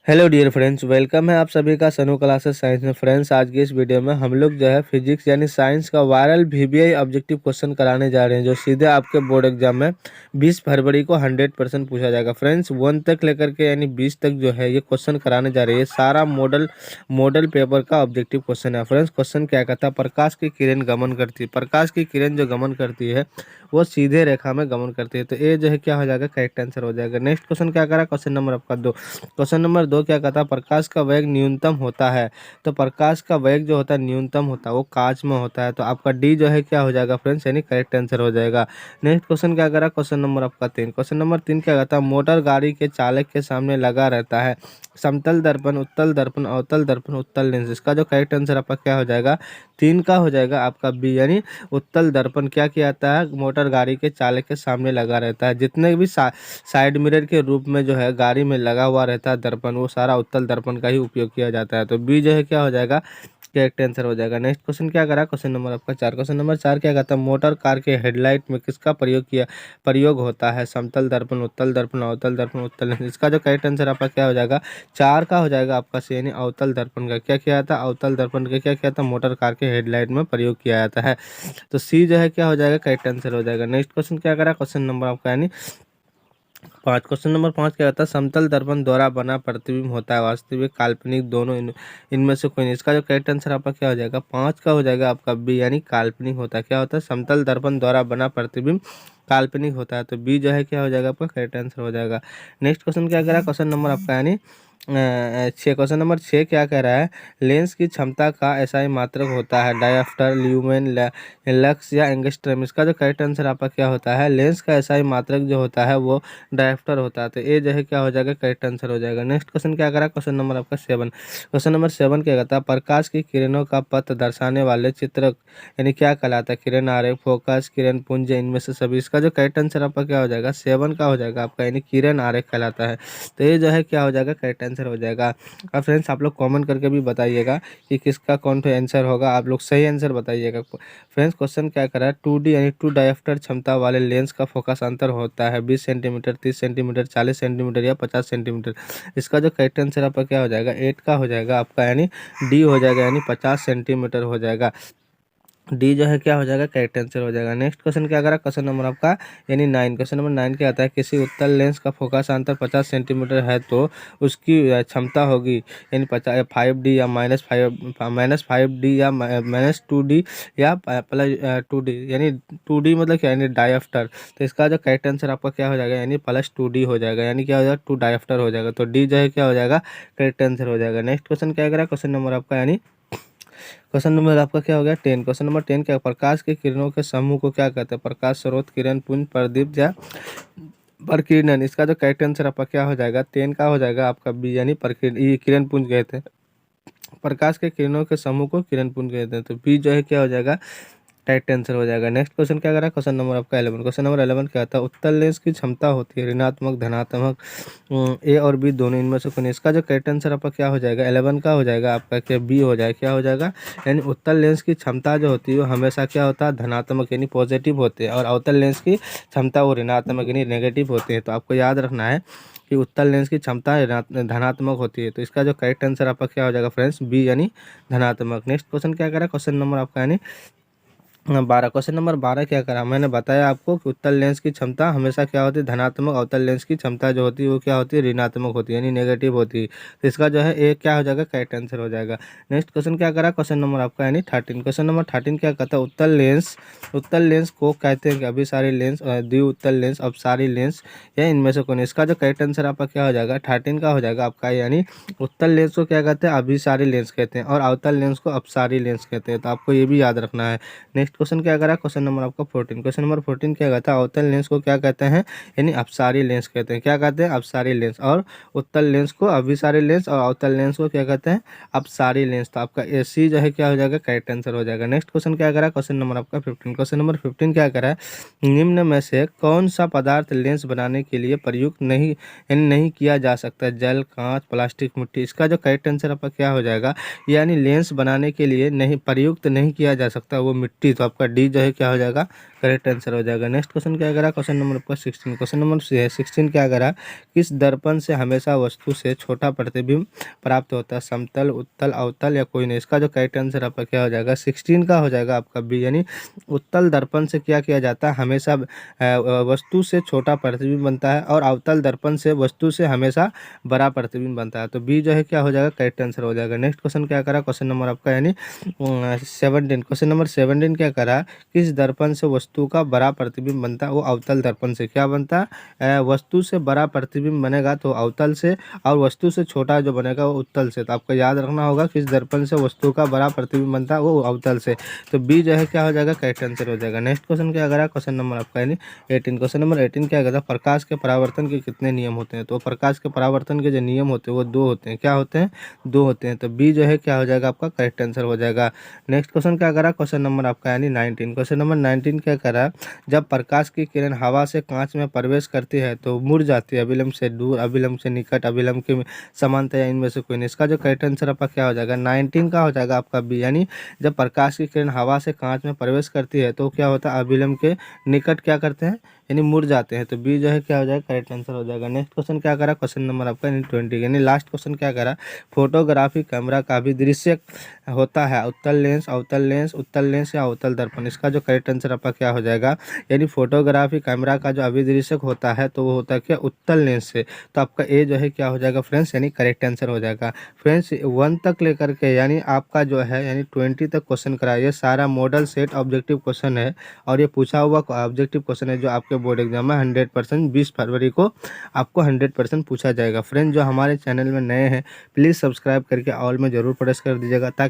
Hello dear friends, welcome है आप सभी का सनू क्लासेस साइंस में। फ्रेंड्स, आज की इस वीडियो में हम लोग जो है फिजिक्स यानी साइंस का वायरल वीबीआई ऑब्जेक्टिव क्वेश्चन कराने जा रहे हैं, जो सीधे आपके बोर्ड एग्जाम में 20 फरवरी को 100% पूछा जाएगा। फ्रेंड्स, 1 तक लेकर के यानी 20 तक जो है ये क्वेश्चन कराने जा रही है। सारा मॉडल पेपर का ऑब्जेक्टिव क्वेश्चन है। फ्रेंड्स, क्वेश्चन क्या कहता है, प्रकाश की किरण गमन करती है। प्रकाश की किरण जो गमन करती है वो सीधे रेखा में गमन करती है। तो ये जो है क्या हो जाएगा, करेक्ट आंसर हो जाएगा। नेक्स्ट क्वेश्चन क्या करा, क्वेश्चन नंबर आपका 2। क्वेश्चन नंबर 2 क्या कहता है, प्रकाश का वेग न्यूनतम होता है। तो प्रकाश का वेग जो होता है न्यूनतम होता है वो कांच में होता है। तो आपका डी जो है क्या हो जाएगा फ्रेंड्स, यानी करेक्ट आंसर हो जाएगा। नेक्स्ट क्वेश्चन क्या करा, क्वेश्चन नंबर आपका 3। क्वेश्चन नंबर 3 क्या कहता है, मोटर गाड़ी के चालक के सामने लगा रहता है समतल दर्पण, उत्तल दर्पण, अवतल दर्पण, उत्तल लेंस। इसका जो करेक्ट आंसर आपका क्या हो जाएगा, 3 का हो जाएगा आपका बी, यानी उत्तल दर्पण क्या किया जाता है, मोटर गाड़ी के चालक के सामने लगा रहता है। जितने भी साइड मिरर के रूप में जो है गाड़ी में लगा हुआ रहता है दर्पण, वो सारा उत्तल दर्पण का ही उपयोग किया जाता है। तो बी जो है क्या हो जाएगा, करेक्ट आंसर हो जाएगा। नेक्स्ट क्वेश्चन क्या करा, क्वेश्चन नंबर आपका 4। क्वेश्चन नंबर 4 क्या कहता है, मोटर कार के हेडलाइट में किसका प्रयोग होता है, समतल दर्पण, उत्तल दर्पण, अवतल दर्पण, उत्तल लेंस। इसका जो करेक्ट आंसर आपका क्या हो जाएगा, 4 का हो जाएगा आपका सी, यानी अवतल दर्पण का क्या किया जाता है, अवतल दर्पण का क्या किया जाता है, मोटर कार के हेडलाइट में प्रयोग किया जाता है। तो सी जो है क्या हो जाएगा, करेक्ट आंसर हो जाएगा। नेक्स्ट क्वेश्चन क्या करा, क्वेश्चन नंबर आपका यानी 5। क्वेश्चन नंबर 5 क्या होता है, समतल दर्पण द्वारा बना प्रतिबिंब होता है वास्तविक काल्पनिक दोनों, इनमें से कोई नहीं। इसका जो करेक्ट आंसर आपका क्या हो जाएगा, 5 का हो जाएगा आपका बी, यानी काल्पनिक होता है। क्या होता है, समतल दर्पण द्वारा बना प्रतिबिंब काल्पनिक होता है। तो बी जो है क्या हो जाएगा, आपका करेक्ट आंसर हो जाएगा। नेक्स्ट क्वेश्चन क्या कह रहा है, क्वेश्चन नंबर आपका यानी 6। क्वेश्चन नंबर 6 क्या कह रहा है, लेंस की क्षमता का एसआई मात्रक होता है डायफ्टर, ल्यूमेन, लक्स या एंगस्ट्रम। इसका जो करेक्ट आंसर आपका क्या होता है, लेंस का एसआई मात्रक जो होता है वो डायफ्टर होता है। तो ये जो है क्या हो जाएगा, करेक्ट आंसर हो जाएगा। नेक्स्ट क्वेश्चन क्या करा, क्वेश्चन नंबर आपका 7। क्वेश्चन नंबर 7 क्या कहता है, प्रकाश की किरणों का पथ दर्शाने वाले चित्र यानी क्या कहलाता है, किरण आरेख, फोकस, किरण पुंज, इनमें से सभी। इसका जो करेक्ट आंसर आपका क्या हो जाएगा, 7 का हो जाएगा आपका, यानी किरण आरेख कहलाता है। तो ये जो है क्या हो जाएगा, करेक्ट आंसर हो जाएगा। और फ्रेंड्स, आप लोग कमेंट करके भी बताइएगा कि किसका कौन सा आंसर होगा, आप लोग सही आंसर बताइएगा। फ्रेंड्स, क्वेश्चन क्या करा है, 2D यानी 2 डायफ्टर क्षमता वाले लेंस का फोकस अंतर होता है 20 सेंटीमीटर, 30 सेंटीमीटर, 40 सेंटीमीटर या 50 सेंटीमीटर। इसका जो करेक्ट आंसर आपका क्या हो जाएगा, 8 का हो जाएगा आपका, यानी डी हो जाएगा, यानी 50 सेंटीमीटर हो जाएगा। डी जो है क्या हो जाएगा, करेक्ट आंसर हो जाएगा। नेक्स्ट क्वेश्चन क्या करा, क्वेश्चन नंबर आपका यानी 9। क्वेश्चन नंबर 9 क्या आता है, किसी उत्तल लेंस का फोकस अंतर 50 सेंटीमीटर है तो उसकी क्षमता होगी यानी 5D या -5D या -2D या +2D, यानी 2D मतलब क्या, यानी डायफ्टर। तो इसका जो करेक्ट आंसर आपका क्या हो जाएगा, यानी +2D हो जाएगा, यानी क्या हो जाएगा, 2 डायफ्टर हो जाएगा। तो डी जो है क्या हो जाएगा, करेक्ट आंसर हो जाएगा। नेक्स्ट क्वेश्चन क्या करा, क्वेश्चन नंबर आपका यानी क्वेश्चन नंबर आपका क्या हो गया, 10। क्वेश्चन नंबर 10 क्या, प्रकाश के किरणों के समूह को क्या कहते हैं, प्रकाश स्रोत, किरण पुंज, प्रदीप या प्रकीर्णन। इसका जो करेक्ट आंसर आपका क्या हो जाएगा, 10 का हो जाएगा आपका बी, यानी ये किरण पुंज कहते हैं। प्रकाश के किरणों के समूह को किरण पुंज कहते हैं। तो बी जो है क्या हो जाएगा, करेक्ट आंसर हो जाएगा। नेक्स्ट क्वेश्चन क्या करा, क्वेश्चन नंबर आपका 11। क्वेश्चन नंबर 11 क्या था, उत्तल लेंस की क्षमता होती है ऋणात्मक, धनात्मक, ए और बी दोनों, इनमें से कोई नहीं। इसका जो करेक्ट आंसर आपका क्या हो जाएगा, 11 का हो जाएगा आपका, क्या बी हो जाएगा, क्या हो जाएगा, यानी उत्तल लेंस की क्षमता जो होती है वो हमेशा क्या होता है, धनात्मक यानी पॉजिटिव होते हैं, और अवतल लेंस की क्षमता वो ऋणात्मक यानी नेगेटिव होते हैं। तो आपको याद रखना है कि उत्तल लेंस की क्षमता धनात्मक होती है। तो इसका जो करेक्ट आंसर आपका क्या हो जाएगा फ्रेंड्स, बी, यानी धनात्मक। नेक्स्ट क्वेश्चन क्या करा, क्वेश्चन नंबर आपका यानी 12। क्वेश्चन नंबर 12 क्या करा, मैंने बताया आपको कि उत्तल लेंस की क्षमता हमेशा क्या होती है, धनात्मक, अवतल लेंस की क्षमता जो होती है वो क्या होती है, ऋणात्मक होती है, यानी नेगेटिव होती है। तो इसका जो है एक क्या हो जाएगा, करेक्ट आंसर हो जाएगा। नेक्स्ट क्वेश्चन क्या करा, क्वेश्चन नंबर आपका यानी 13। क्वेश्चन नंबर 13 क्या कहता है, उत्तल लेंस को कहते हैं कि अभिसारी लेंस, द्विउत्तल लेंस, अपसारी लेंस या इनमें से कौन। इसका जो करेक्ट आंसर आपका क्या हो जाएगा, 13 का हो जाएगा आपका, यानी उत्तल लेंस को क्या कहते हैं, अभिसारी लेंस कहते हैं, और अवतल लेंस को अपसारी लेंस कहते हैं। तो आपको ये भी याद रखना है। नेक्स्ट क्वेश्चन क्या करा, क्वेश्चन नंबर आपका 14। क्वेश्चन नंबर 14 क्या कहता है, अवतल लेंस को क्या कहते हैं, यानी अपसारी लेंस कहते हैं। क्या कहते हैं, अपसारी लेंस, और उत्तल लेंस को अभिसारी लेंस, और अवतल लेंस को क्या कहते हैं, अपसारी लेंस। तो आपका ए सी जो है क्या हो जाएगा, करेक्ट आंसर हो जाएगा। नेक्स्ट क्वेश्चन क्या करा, क्वेश्चन नंबर आपका 15। क्वेश्चन नंबर 15 क्या करा है, निम्न में से कौन सा पदार्थ लेंस बनाने के लिए प्रयुक्त नहीं यानी नहीं किया जा सकता, जल, कांच, प्लास्टिक, मिट्टी। इसका जो करेक्ट आंसर आपका क्या हो जाएगा, यानी लेंस बनाने के लिए नहीं प्रयुक्त नहीं किया जा सकता वो मिट्टी। तो आपका डी जो है क्या हो जाएगा, करेक्ट आंसर हो जाएगा। नेक्स्ट क्वेश्चन क्या करा, क्वेश्चन नंबर आपका 16। क्वेश्चन नंबर 16 क्या करा, किस दर्पण से हमेशा वस्तु से छोटा प्रतिबिंब प्राप्त होता है, समतल, उत्तल, अवतल या कोई नहीं। इसका जो करेक्ट आंसर आपका क्या हो जाएगा, 16 का हो जाएगा आपका बी, यानी उत्तल दर्पण से क्या किया जाता है, हमेशा वस्तु से छोटा प्रतिबिंब बनता है, और अवतल दर्पण से वस्तु से हमेशा बड़ा प्रतिबिंब बनता है। तो बी जो है क्या हो जाएगा, करेक्ट आंसर हो जाएगा। नेक्स्ट क्वेश्चन क्या करा, क्वेश्चन नंबर आपका यानी 17। क्वेश्चन नंबर 17 क्या करा, किस दर्पण से वस्तु का बड़ा प्रतिबिंब बनता है, वो अवतल दर्पण से क्या बनता है, वस्तु से बड़ा प्रतिबिंब बनेगा तो अवतल से, और वस्तु से छोटा जो बनेगा वो उत्तल से। तो आपको याद रखना होगा किस दर्पण से वस्तु का बड़ा प्रतिबिंब बनता है, वो अवतल से। तो बी जो है क्या हो जाएगा, करेक्ट आंसर हो जाएगा। नेक्स्ट क्वेश्चन क्या करा, क्वेश्चन नंबर आपका यानी 18। क्वेश्चन नंबर 18 क्या कहता है, प्रकाश के परावर्तन के कितने नियम होते हैं। तो प्रकाश के परावर्तन के जो नियम होते हैं वो 2 होते हैं। क्या होते हैं, 2 होते हैं। तो बी जो है क्या हो जाएगा, आपका करेक्ट आंसर हो जाएगा। नेक्स्ट क्वेश्चन क्या करा, क्वेश्चन नंबर आपका यानी 19। क्वेश्चन नंबर 19 क्या करा, जब प्रकाश की किरण हवा से कांच में प्रवेश करती है तो मुड़ जाती है, अभिलंब से दूर, अभिलंब से निकट, अभिलंब के समांतर, या इनमें से कोई नहीं। इसका जो करेक्ट आंसर आपका क्या हो जाएगा, 19 का हो जाएगा आपका बी, यानी जब प्रकाश की किरण हवा से कांच में प्रवेश करती है तो क्या होता है, अभिलंब के निकट क्या करते हैं, यानी मुड़ जाते हैं। तो बी जो है क्या हो जाएगा, करेक्ट आंसर हो जाएगा। नेक्स्ट क्वेश्चन क्या करा, क्वेश्चन नंबर आपका यानी 20, यानी लास्ट क्वेश्चन क्या करा, फोटोग्राफी कैमरा का भी दृश्य होता है, उत्तल लेंस, अवतल लेंस, उत्तल लेंस या अवतल दर्पण। इसका जो करेक्ट आंसर आपका क्या हो जाएगा, यानी फोटोग्राफी कैमरा का जो अभिदृश्यक होता है तो वो होता है क्या, उत्तल लेंस से। तो आपका ए जो है क्या हो जाएगा फ्रेंड्स, यानी करेक्ट आंसर हो जाएगा। फ्रेंड्स 1 तक लेकर के यानी आपका जो है यानी 20 तक क्वेश्चन करा, ये सारा मॉडल सेट ऑब्जेक्टिव क्वेश्चन है, और ये पूछा हुआ ऑब्जेक्टिव क्वेश्चन है जो आपके बोर्ड एग्जाम में 100% 20 फरवरी को आपको 100% पूछा जाएगा। फ्रेंड्स जो हमारे चैनल में नए हैं प्लीज़ सब्सक्राइब करके ऑल में ज़रूर प्रेस कर दीजिएगा, ताकि